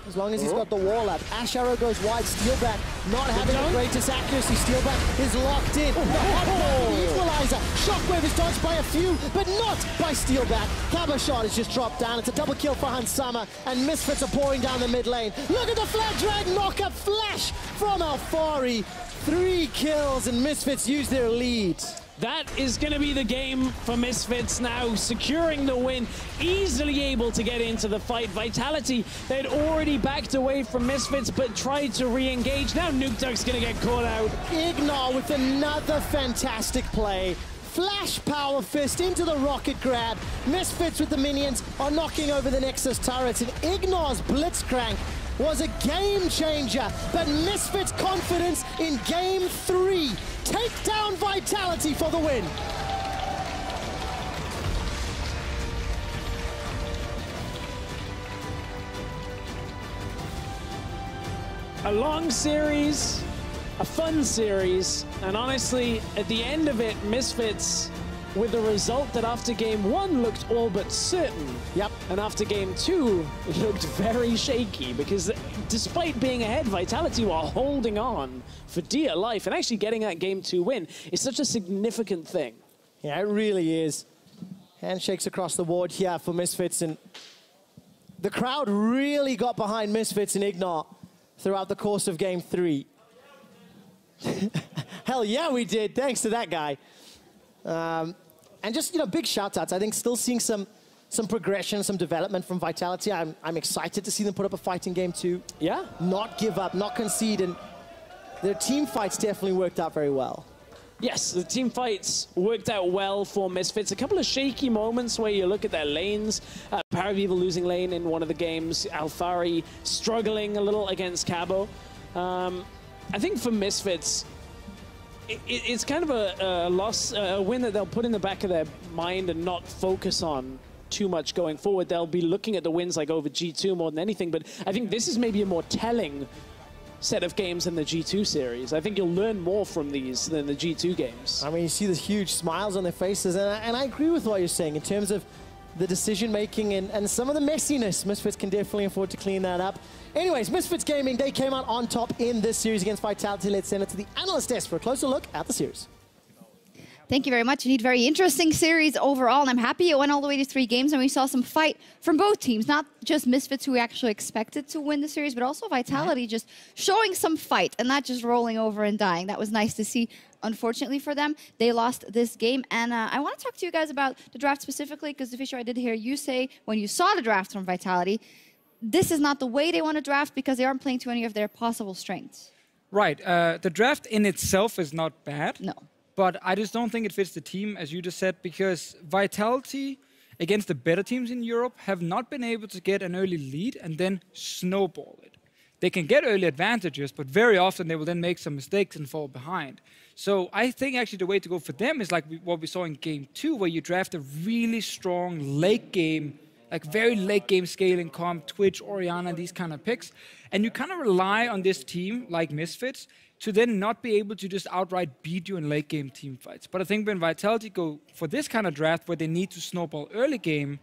as long as he's got the wall up. Ash Arrow goes wide, Steelback not having the greatest accuracy. Steelback is locked in. The equalizer. Shockwave is dodged by a few, but not by Steelback. Cabo Shot is just dropped down. It's a double kill for Hansama, and Misfits are pouring down the mid lane. Look at the flag drag knock-up flash from Alfari. 3 kills, and Misfits use their lead. That is going to be the game for Misfits now, securing the win, easily able to get into the fight. Vitality, they'd already backed away from Misfits, but tried to re-engage. Now Nuke Duck's going to get caught out. Ignore with another fantastic play. Flash Power Fist into the Rocket Grab. Misfits with the minions are knocking over the Nexus turrets, and Ignore's Blitzcrank was a game changer, but Misfits' confidence in Game 3 take down Vitality for the win. A long series, a fun series, and honestly, at the end of it, Misfits with a result that after Game 1 looked all but certain. Yep. And after Game 2, it looked very shaky because despite being ahead, Vitality were holding on for dear life, and actually getting that Game 2 win is such a significant thing. Yeah, it really is. Handshakes across the board here for Misfits, and the crowd really got behind Misfits and Ignore throughout the course of Game 3. Hell yeah, we did, thanks to that guy. And just, you know, big shout-outs. I think still seeing some progression, some development from Vitality. I'm excited to see them put up a fight in Game 2. Yeah. Not give up, not concede, and their team fights definitely worked out very well. Yes, the team fights worked out well for Misfits. A couple of shaky moments where you look at their lanes. Paraviva losing lane in one of the games. Alfari struggling a little against Cabo. I think for Misfits, it's kind of a win that they'll put in the back of their mind and not focus on too much going forward. They'll be looking at the wins like over G2 more than anything, but I think this is maybe a more telling set of games in the G2 series. I think you'll learn more from these than the G2 games. I mean, you see the huge smiles on their faces, and I agree with what you're saying in terms of the decision-making and some of the messiness. Misfits can definitely afford to clean that up. Anyways, Misfits Gaming, they came out on top in this series against Vitality. Let's send it to the analyst desk for a closer look at the series. Thank you very much. Indeed, very interesting series overall, and I'm happy it went all the way to 3 games, and we saw some fight from both teams. Not just Misfits, who we actually expected to win the series, but also Vitality just showing some fight and not just rolling over and dying. That was nice to see. Unfortunately for them, they lost this game, and I want to talk to you guys about the draft specifically, because, Fisher, I did hear you say when you saw the draft from Vitality, this is not the way they want to draft because they aren't playing to any of their possible strengths. Right. The draft in itself is not bad. No. But I just don't think it fits the team, as you just said, because Vitality, against the better teams in Europe, have not been able to get an early lead and then snowball it. They can get early advantages, but very often they will then make some mistakes and fall behind. So I think actually the way to go for them is like what we saw in Game 2, where you draft a really strong late game, like very late game scaling comp, Twitch, Orianna, these kind of picks. And you kind of rely on this team, like Misfits, to then not be able to just outright beat you in late game team fights. But I think when Vitality go for this kind of draft where they need to snowball early game,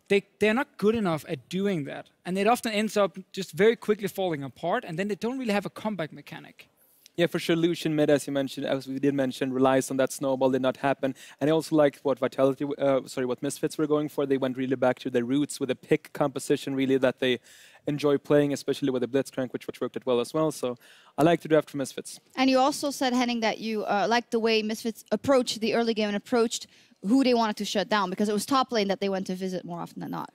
they're not good enough at doing that. And it often ends up just very quickly falling apart, and then they don't really have a comeback mechanic. Yeah, for sure, Lucian mid, as you mentioned, as we did mention, relies on that snowball, did not happen. And I also liked what what Misfits were going for. They went really back to their roots with a pick composition, really, that they enjoy playing, especially with the Blitzcrank, which worked out well as well. So I like the draft for Misfits. And you also said, Henning, that you liked the way Misfits approached the early game and approached who they wanted to shut down, because it was top lane that they went to visit more often than not.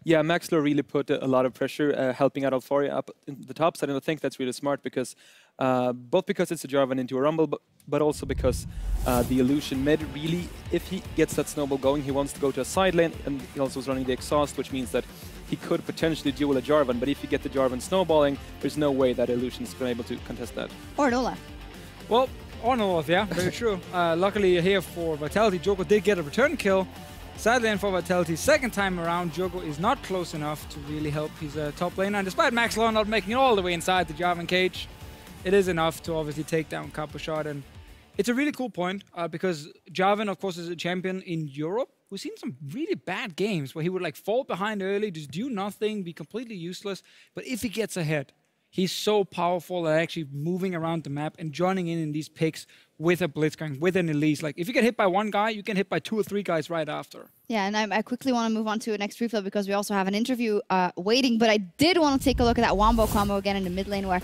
Yeah, Maxler really put a lot of pressure, helping out Alfari up in the top side, and I think that's really smart because both because it's a Jarvan into a Rumble, but also because the Illusion mid really, if he gets that snowball going, he wants to go to a side lane, and he also is running the exhaust, which means that he could potentially duel a Jarvan, but if you get the Jarvan snowballing, there's no way that Illusion's been able to contest that. Or Nola. Well, or Nola, yeah, very true. Luckily here for Vitality, Joko did get a return kill. Sadly, and for Vitality, second time around, Joko is not close enough to really help his top laner. And despite Max Law not making it all the way inside the Jarvan cage, it is enough to obviously take down Capo Shot. And it's a really cool point because Jarvan, of course, is a champion in Europe. We've seen some really bad games where he would like fall behind early, just do nothing, be completely useless. But if he gets ahead, he's so powerful at actually moving around the map and joining in these picks with a Blitzcrank, with an Elise. Like, if you get hit by one guy, you can hit by 2 or 3 guys right after. Yeah, and I quickly want to move on to the next replay because we also have an interview waiting. But I did want to take a look at that Wombo combo again in the mid lane where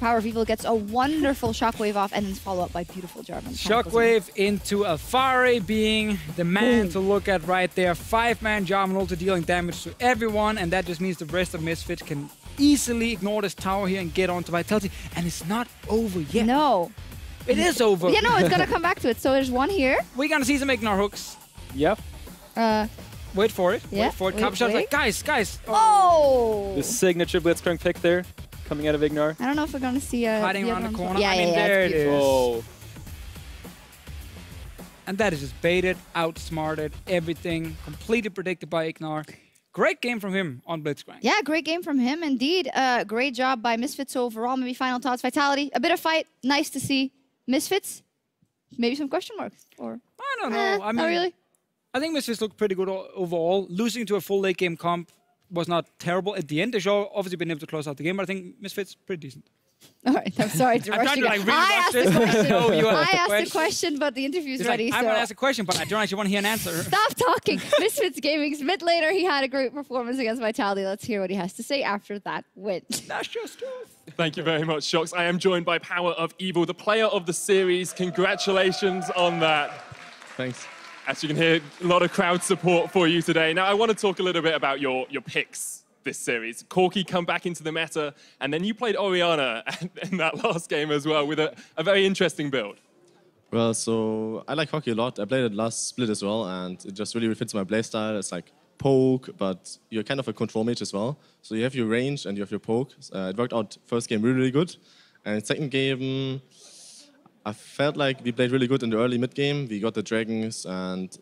Power of Evil gets a wonderful Shockwave off and then followed up by beautiful Jarvan. Shockwave into Alfari being the man to look at right there. 5-man Jarvan ulti dealing damage to everyone, and that just means the rest of Misfits can easily ignore this tower here and get onto Vitality. And it's not over yet. No. It is over. Yeah, no, it's going to come back to it. So there's one here. We're going to see some ignore hooks. Yep. Wait for it. Yeah, wait for it. Capo Shot's like, guys. Oh! The signature Blitzcrank pick there, coming out of Ignar. I don't know if we're going to see a... Hiding around the corner. Yeah, I mean, yeah, there it is. Oh. And that is just baited, outsmarted, everything. Completely predicted by Ignar. Great game from him on Blitzcrank. Yeah, great game from him, indeed. Great job by Misfits overall. Maybe final thoughts. Vitality, a bit of fight. Nice to see. Misfits, maybe some question marks? Or I don't know. I mean, not really. I think Misfits looked pretty good overall. Losing to a full late game comp was not terrible at the end. They should obviously been able to close out the game, but I think Misfits pretty decent. All right, I'm sorry to rush you. Like, really I asked the question. No, you I asked the question, but the interview's it's ready. Like, I'm going to ask a question, but I don't actually want to hear an answer. Stop talking. Misfits Gaming's mid laner. He had a great performance against Vitality. Let's hear what he has to say after that win. That's just truth. Thank you very much, Shox. I am joined by Power of Evil, the player of the series. Congratulations on that. Thanks. As you can hear, a lot of crowd support for you today. Now, I want to talk a little bit about your picks this series. Corki come back into the meta, and then you played Orianna in that last game as well with a very interesting build. Well, so I like hockey a lot. I played it last split as well, and it just really fits my playstyle. It's like poke, but you're kind of a control mage as well. So you have your range and you have your poke. It worked out first game really, really good. And second game, I felt like we played really good in the early mid game. We got the dragons, and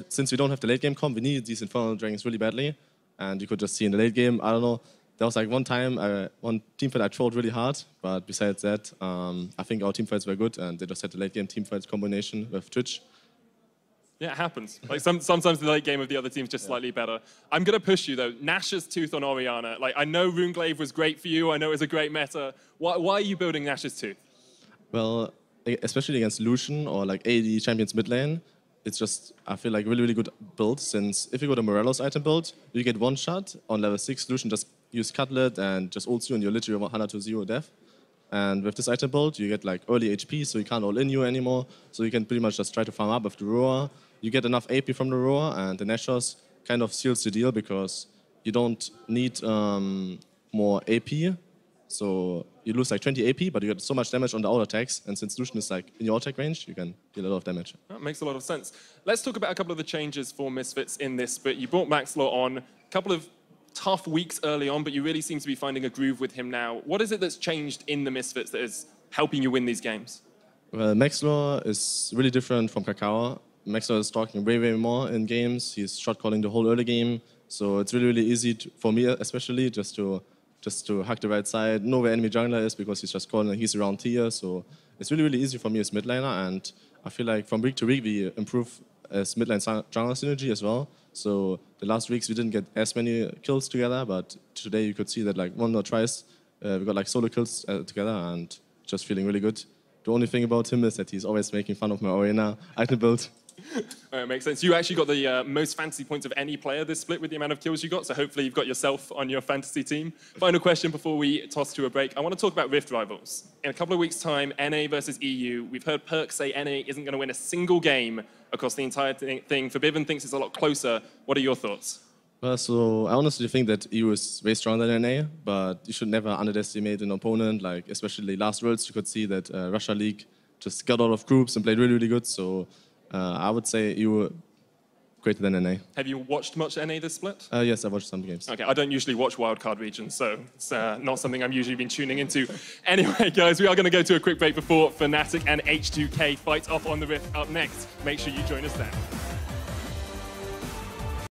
since we don't have the late game comp, we needed these infernal dragons really badly. And you could just see in the late game, I don't know, there was like one time, one team fight I trolled really hard, but besides that, I think our team fights were good, and they just had the late game team fights combination with Twitch. Yeah, it happens. Like sometimes the late game of the other team's just slightly better. I'm going to push you, though. Nash's Tooth on Orianna. Like, I know Runeglaive was great for you. I know it was a great meta. Why are you building Nash's Tooth? Well, especially against Lucian or like AD champions mid lane, it's just, I feel like, really, really good build, since if you go to Morello's item build, you get one shot on level 6. Lucian just use Cutlet and just ults you, and you're literally 100 to 0 death. And with this item build, you get like early HP, so you can't all in you anymore. So you can pretty much just try to farm up with the Roar. You get enough AP from the Roar, and the Nashor's kind of seals the deal because you don't need more AP. So you lose like 20 AP, but you get so much damage on the auto attacks. And since Lucian is like in your attack range, you can deal a lot of damage. That makes a lot of sense. Let's talk about a couple of the changes for Misfits in this split. You brought Maxlor on, a couple of tough weeks early on, but you really seem to be finding a groove with him now. What is it that's changed in the Misfits that is helping you win these games? Well, Maxlor is really different from Kakawa. Maxlor is talking way, way more in games. He's shot calling the whole early game. So it's really, really easy for me, especially, just to hack the right side, know where enemy jungler is because he's just calling and he's around here. So it's really, really easy for me as mid laner, and I feel like from week to week we improve as mid lane jungler synergy as well. So the last weeks we didn't get as many kills together, but today you could see that like one or twice we got like solo kills together, and just feeling really good. The only thing about him is that he's always making fun of my Orianna item build. It makes sense. You actually got the most fantasy points of any player this split with the amount of kills you got, so hopefully you've got yourself on your fantasy team. Final question before we toss to a break. I want to talk about Rift Rivals. In a couple of weeks' time, NA versus EU. We've heard Perk say NA isn't going to win a single game across the entire thing. Forbidden thinks it's a lot closer. What are your thoughts? Well, so I honestly think that EU is way stronger than NA, but you should never underestimate an opponent. Like, especially last Worlds, you could see that Russia League just got out of groups and played really, really good. So I would say EU greater than NA. Have you watched much NA this split? Yes, I watched some games. Okay, I don't usually watch wildcard regions, so it's not something I'm usually been tuning into. Anyway, guys, we are going to go to a quick break before Fnatic and H2K fight off on the Rift up next. Make sure you join us then.